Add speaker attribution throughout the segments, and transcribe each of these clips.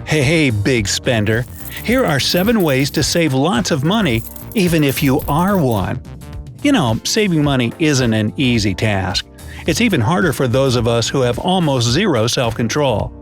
Speaker 1: Hey, big spender! Here are 7 ways to save lots of money, even if you are one. You know, saving money isn't an easy task. It's even harder for those of us who have almost zero self-control.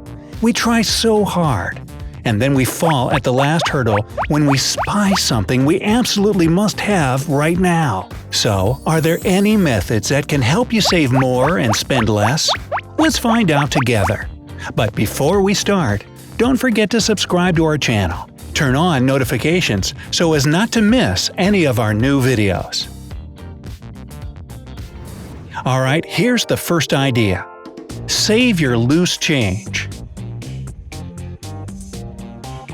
Speaker 1: We try so hard, and then we fall at the last hurdle when we spy something we absolutely must have right now. So, are there any methods that can help you save more and spend less? Let's find out together. But before we start, don't forget to subscribe to our channel. Turn on notifications so as not to miss any of our new videos. Alright, here's the first idea. Save your loose change.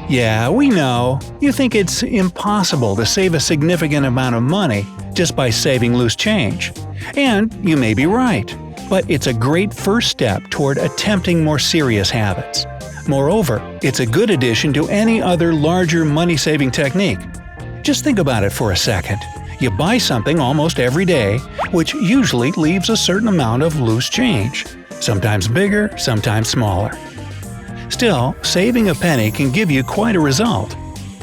Speaker 1: Yeah, we know. You think it's impossible to save a significant amount of money just by saving loose change. And you may be right, but it's a great first step toward attempting more serious habits. Moreover, it's a good addition to any other larger money-saving technique. Just think about it for a second. You buy something almost every day, which usually leaves a certain amount of loose change, sometimes bigger, sometimes smaller. Still, saving a penny can give you quite a result.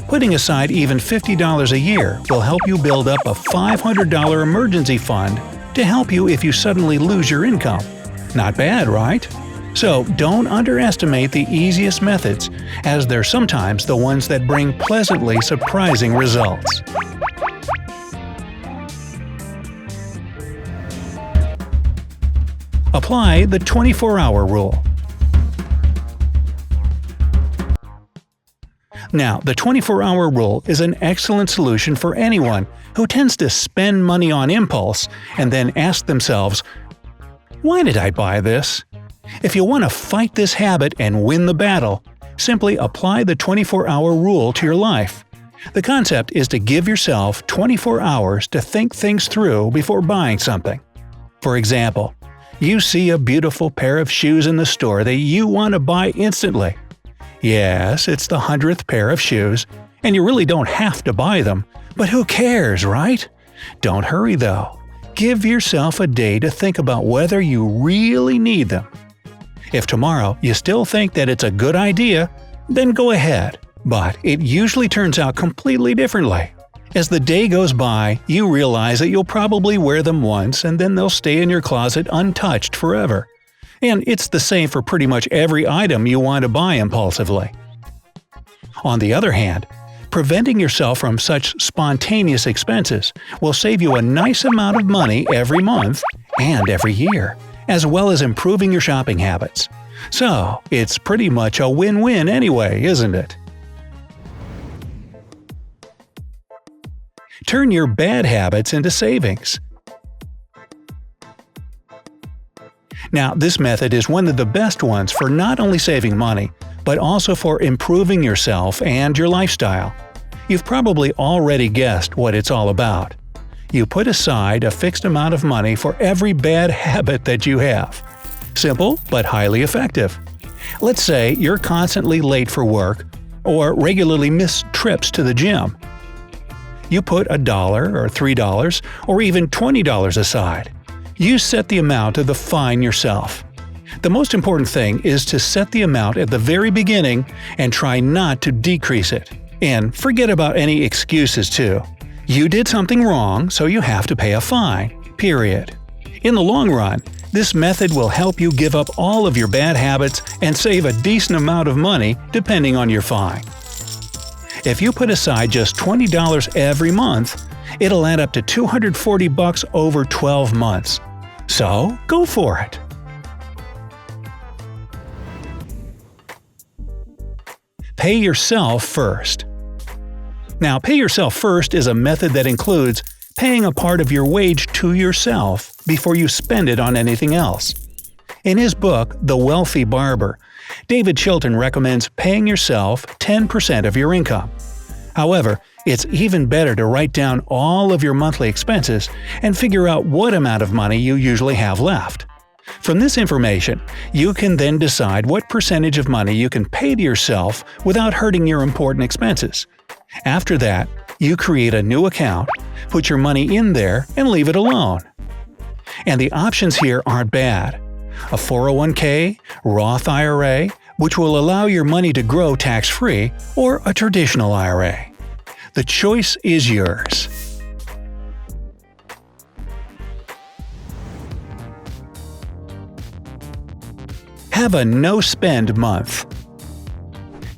Speaker 1: Putting aside even $50 a year will help you build up a $500 emergency fund to help you if you suddenly lose your income. Not bad, right? So don't underestimate the easiest methods, as they're sometimes the ones that bring pleasantly surprising results. Apply the 24-hour rule. Now, the 24-hour rule is an excellent solution for anyone who tends to spend money on impulse and then ask themselves, "Why did I buy this?" If you want to fight this habit and win the battle, simply apply the 24-hour rule to your life. The concept is to give yourself 24 hours to think things through before buying something. For example, you see a beautiful pair of shoes in the store that you want to buy instantly. Yes, it's the 100th pair of shoes, and you really don't have to buy them, but who cares, right? Don't hurry though. Give yourself a day to think about whether you really need them. If tomorrow you still think that it's a good idea, then go ahead, but it usually turns out completely differently. As the day goes by, you realize that you'll probably wear them once and then they'll stay in your closet untouched forever. And it's the same for pretty much every item you want to buy impulsively. On the other hand, preventing yourself from such spontaneous expenses will save you a nice amount of money every month and every year, as well as improving your shopping habits. So, it's pretty much a win-win anyway, isn't it? Turn your bad habits into savings. Now, this method is one of the best ones for not only saving money, but also for improving yourself and your lifestyle. You've probably already guessed what it's all about. You put aside a fixed amount of money for every bad habit that you have. Simple, but highly effective. Let's say you're constantly late for work or regularly miss trips to the gym. You put $1 or $3 or even $20 aside. You set the amount of the fine yourself. The most important thing is to set the amount at the very beginning and try not to decrease it. And forget about any excuses too. You did something wrong, so you have to pay a fine. Period. In the long run, this method will help you give up all of your bad habits and save a decent amount of money depending on your fine. If you put aside just $20 every month, it'll add up to $240 over 12 months. So, go for it! Pay yourself first. Now, pay yourself first is a method that includes paying a part of your wage to yourself before you spend it on anything else. In his book, The Wealthy Barber, David Chilton recommends paying yourself 10% of your income. However, it's even better to write down all of your monthly expenses and figure out what amount of money you usually have left. From this information, you can then decide what percentage of money you can pay to yourself without hurting your important expenses. After that, you create a new account, put your money in there, and leave it alone. And the options here aren't bad. A 401k, Roth IRA, which will allow your money to grow tax-free, or a traditional IRA. The choice is yours. Have a no-spend month.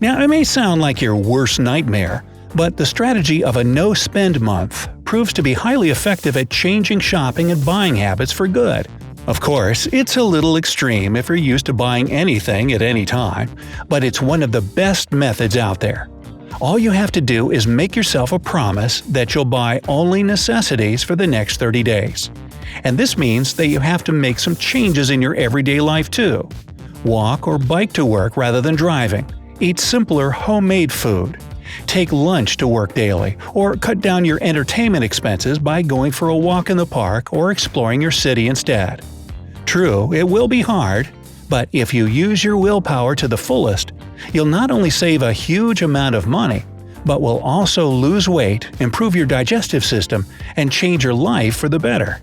Speaker 1: Now, it may sound like your worst nightmare, but the strategy of a no-spend month proves to be highly effective at changing shopping and buying habits for good. Of course, it's a little extreme if you're used to buying anything at any time, but it's one of the best methods out there. All you have to do is make yourself a promise that you'll buy only necessities for the next 30 days. And this means that you have to make some changes in your everyday life too. Walk or bike to work rather than driving. Eat simpler homemade food. Take lunch to work daily, or cut down your entertainment expenses by going for a walk in the park or exploring your city instead. True, it will be hard, but if you use your willpower to the fullest, you'll not only save a huge amount of money, but will also lose weight, improve your digestive system, and change your life for the better.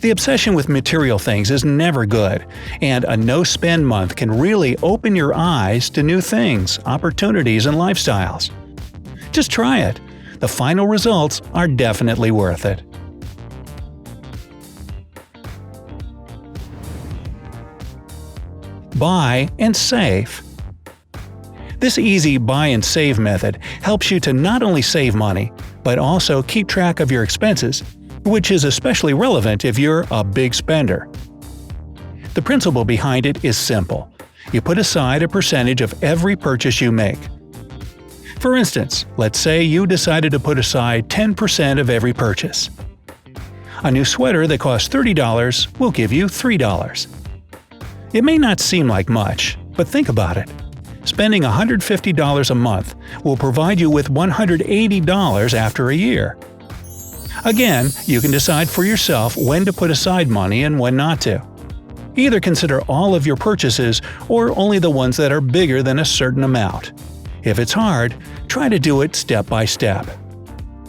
Speaker 1: The obsession with material things is never good, and a no-spend month can really open your eyes to new things, opportunities, and lifestyles. Just try it. The final results are definitely worth it. Buy and save. This easy buy and save method helps you to not only save money, but also keep track of your expenses, which is especially relevant if you're a big spender. The principle behind it is simple. You put aside a percentage of every purchase you make. For instance, let's say you decided to put aside 10% of every purchase. A new sweater that costs $30 will give you $3. It may not seem like much, but think about it. Spending $150 a month will provide you with $180 after a year. Again, you can decide for yourself when to put aside money and when not to. Either consider all of your purchases or only the ones that are bigger than a certain amount. If it's hard, try to do it step by step.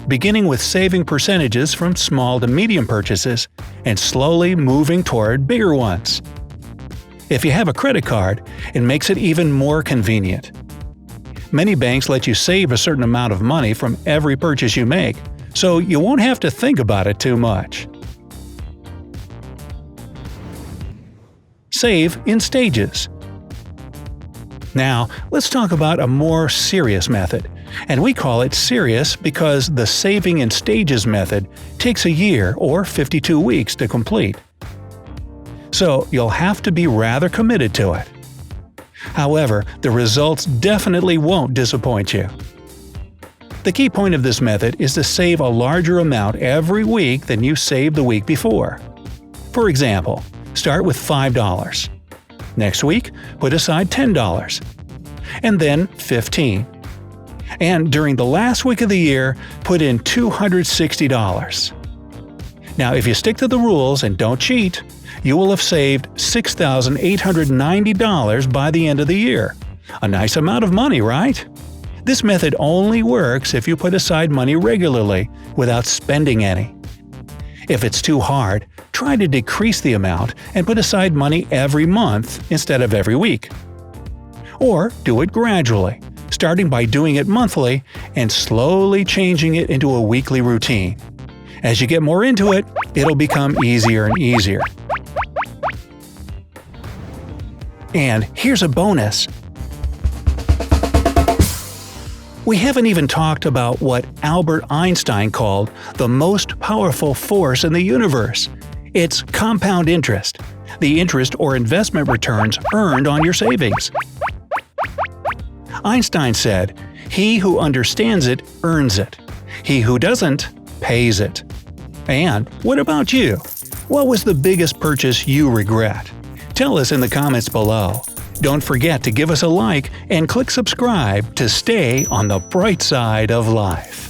Speaker 1: Beginning with saving percentages from small to medium purchases and slowly moving toward bigger ones. If you have a credit card, it makes it even more convenient. Many banks let you save a certain amount of money from every purchase you make, so you won't have to think about it too much. Save in stages. Now, let's talk about a more serious method, and we call it serious because the saving in stages method takes a year or 52 weeks to complete. So you'll have to be rather committed to it. However, the results definitely won't disappoint you. The key point of this method is to save a larger amount every week than you saved the week before. For example, start with $5. Next week, put aside $10. And then $15. And during the last week of the year, put in $260. Now, if you stick to the rules and don't cheat, you will have saved $6,890 by the end of the year. A nice amount of money, right? This method only works if you put aside money regularly, without spending any. If it's too hard, try to decrease the amount and put aside money every month instead of every week. Or do it gradually, starting by doing it monthly and slowly changing it into a weekly routine. As you get more into it, it'll become easier and easier. And here's a bonus. We haven't even talked about what Albert Einstein called the most powerful force in the universe. It's compound interest, the interest or investment returns earned on your savings. Einstein said, "He who understands it earns it. He who doesn't pays it." And what about you? What was the biggest purchase you regret? Tell us in the comments below. Don't forget to give us a like and click subscribe to stay on the bright side of life.